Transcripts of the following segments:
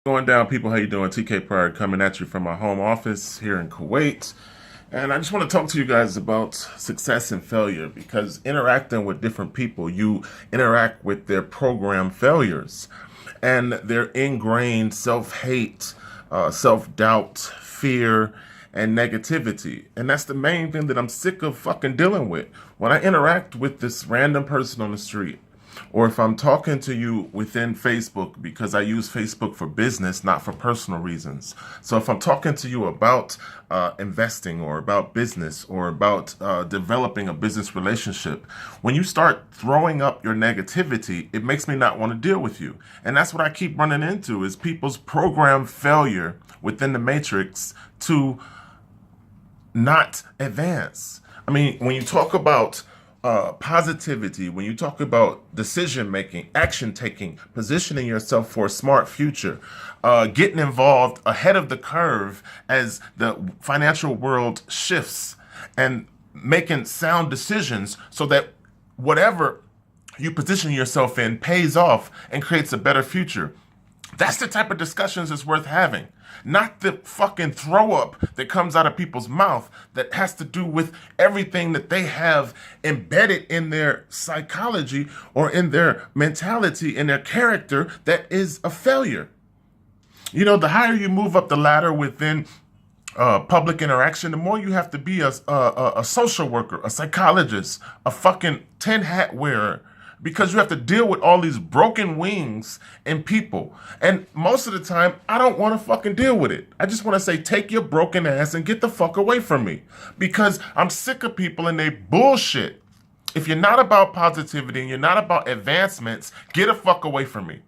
Going down, people. How you doing? TK Pryor coming at you from my home office here in Kuwait. And I just want to talk to you guys about success and failure because interacting with different people, you interact with their program failures and their ingrained self-hate, self-doubt, fear, and negativity. And that's the main thing that I'm sick of fucking dealing with. When I interact with this random person on the street, or if I'm talking to you within Facebook, because I use Facebook for business, not for personal reasons. So if I'm talking to you about investing or about business or about developing a business relationship, when you start throwing up your negativity, it makes me not want to deal with you. And that's what I keep running into is people's program failure within the matrix to not advance. I mean, when you talk about positivity, when you talk about decision making, action taking, positioning yourself for a smart future, getting involved ahead of the curve as the financial world shifts, and making sound decisions so that whatever you position yourself in pays off and creates a better future. That's the type of discussions that's worth having. Not the fucking throw up that comes out of people's mouth that has to do with everything that they have embedded in their psychology or in their mentality, in their character that is a failure. You know, the higher you move up the ladder within public interaction, the more you have to be a social worker, a psychologist, a fucking tin hat wearer, because you have to deal with all these broken wings in people. And most of the time, I don't want to fucking deal with it. I just want to say, take your broken ass and get the fuck away from me. Because I'm sick of people and they bullshit. If you're not about positivity and you're not about advancements, get the fuck away from me.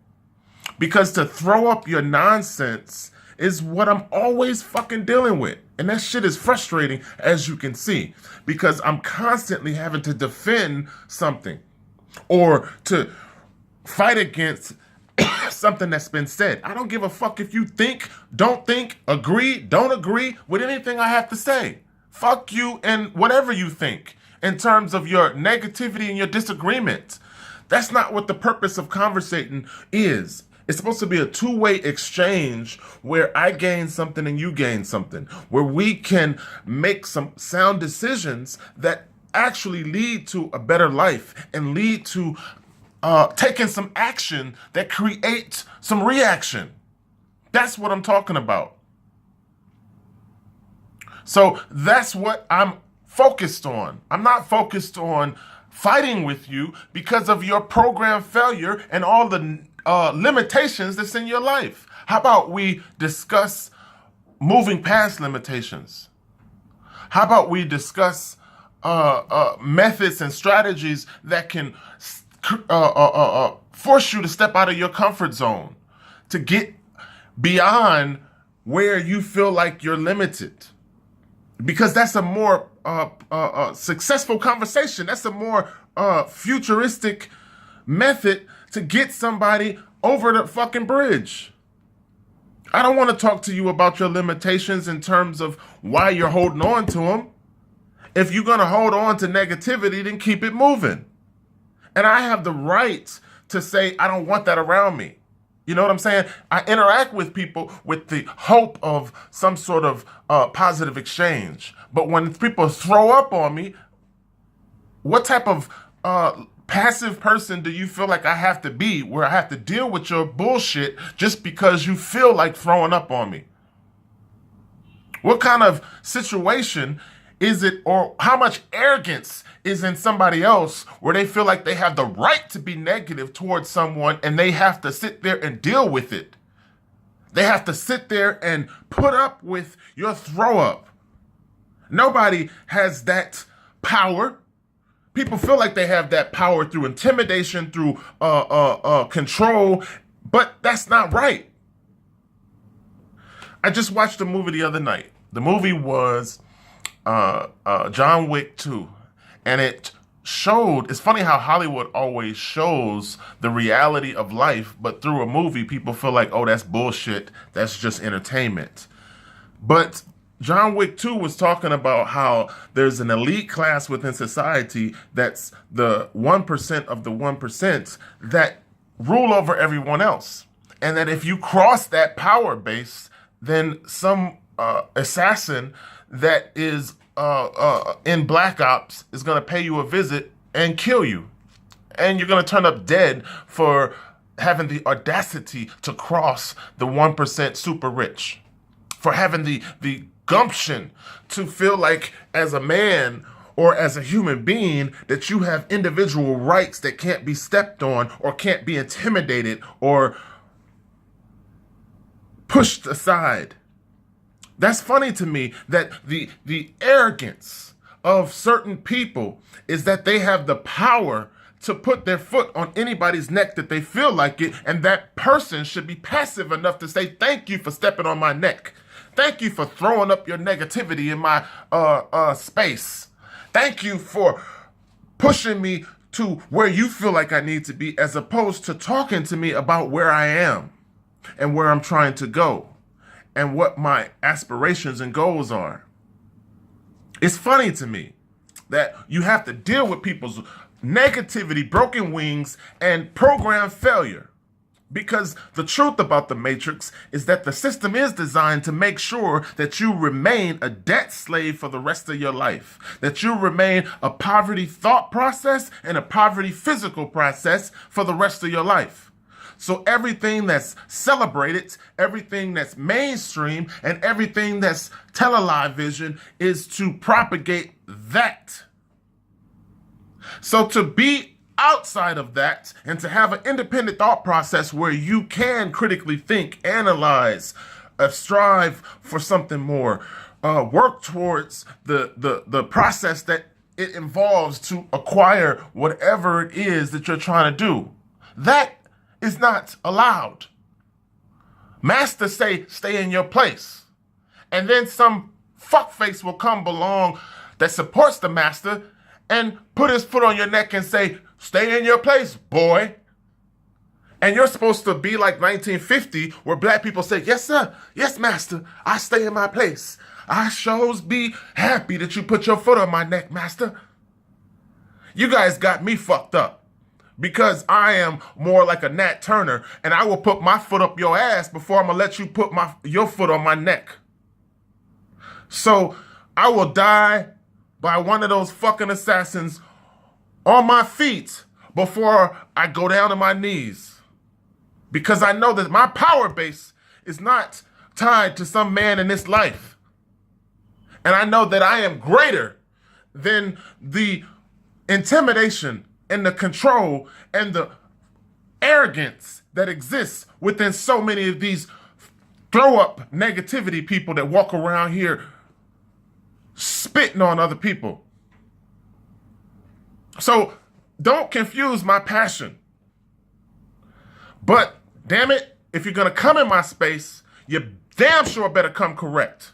Because to throw up your nonsense is what I'm always fucking dealing with. And that shit is frustrating, as you can see. Because I'm constantly having to defend something, or to fight against something that's been said. I don't give a fuck if you think, don't think, agree, don't agree with anything I have to say. Fuck you and whatever you think in terms of your negativity and your disagreement. That's not what the purpose of conversating is. It's supposed to be a two-way exchange where I gain something and you gain something, where we can make some sound decisions that actually lead to a better life and lead to taking some action that creates some reaction. That's what I'm talking about. So that's what I'm focused on. I'm not focused on fighting with you because of your program failure and all the limitations that's in your life. How about we discuss moving past limitations? How about we discuss methods and strategies that can force you to step out of your comfort zone, to get beyond where you feel like you're limited? Because that's a more successful conversation. That's a more futuristic method to get somebody over the fucking bridge. I don't want to talk to you about your limitations in terms of why you're holding on to them. If you're going to hold on to negativity, then keep it moving. And I have the right to say, I don't want that around me. You know what I'm saying? I interact with people with the hope of some sort of positive exchange. But when people throw up on me, what type of passive person do you feel like I have to be, where I have to deal with your bullshit just because you feel like throwing up on me? What kind of situation is it, or how much arrogance is in somebody else where they feel like they have the right to be negative towards someone and they have to sit there and deal with it? They have to sit there and put up with your throw up. Nobody has that power. People feel like they have that power through intimidation, through control, but that's not right. I just watched a movie the other night. The movie was John Wick 2. And it showed, it's funny how Hollywood always shows the reality of life, but through a movie, people feel like, oh, that's bullshit. That's just entertainment. But John Wick 2 was talking about how there's an elite class within society that's the 1% of the 1% that rule over everyone else. And that if you cross that power base, then some assassin that is in Black Ops is going to pay you a visit and kill you. And you're going to turn up dead for having the audacity to cross the 1% super rich, for having the gumption to feel like as a man or as a human being that you have individual rights that can't be stepped on or can't be intimidated or pushed aside. That's funny to me that the arrogance of certain people is that they have the power to put their foot on anybody's neck that they feel like it, and that person should be passive enough to say, thank you for stepping on my neck. Thank you for throwing up your negativity in my space. Thank you for pushing me to where you feel like I need to be, as opposed to talking to me about where I am and where I'm trying to go and what my aspirations and goals are. It's funny to me that you have to deal with people's negativity, broken wings, and program failure. Because the truth about the Matrix is that the system is designed to make sure that you remain a debt slave for the rest of your life, that you remain a poverty thought process and a poverty physical process for the rest of your life. So everything that's celebrated, everything that's mainstream, and everything that's television is to propagate that. So to be outside of that and to have an independent thought process where you can critically think, analyze, strive for something more, work towards the process that it involves to acquire whatever it is that you're trying to do, that is not allowed. Master say, stay in your place. And then some fuckface will come along that supports the master and put his foot on your neck and say, stay in your place, boy. And you're supposed to be like 1950, where black people say, yes, sir. Yes, master. I stay in my place. I shows be happy that you put your foot on my neck, master. You guys got me fucked up. Because I am more like a Nat Turner, and I will put my foot up your ass before I'm going to let you put your foot on my neck. So I will die by one of those fucking assassins on my feet before I go down to my knees. Because I know that my power base is not tied to some man in this life. And I know that I am greater than the intimidation and the control and the arrogance that exists within so many of these throw-up negativity people that walk around here spitting on other people. So don't confuse my passion. But damn it, if you're gonna come in my space, you damn sure better come correct.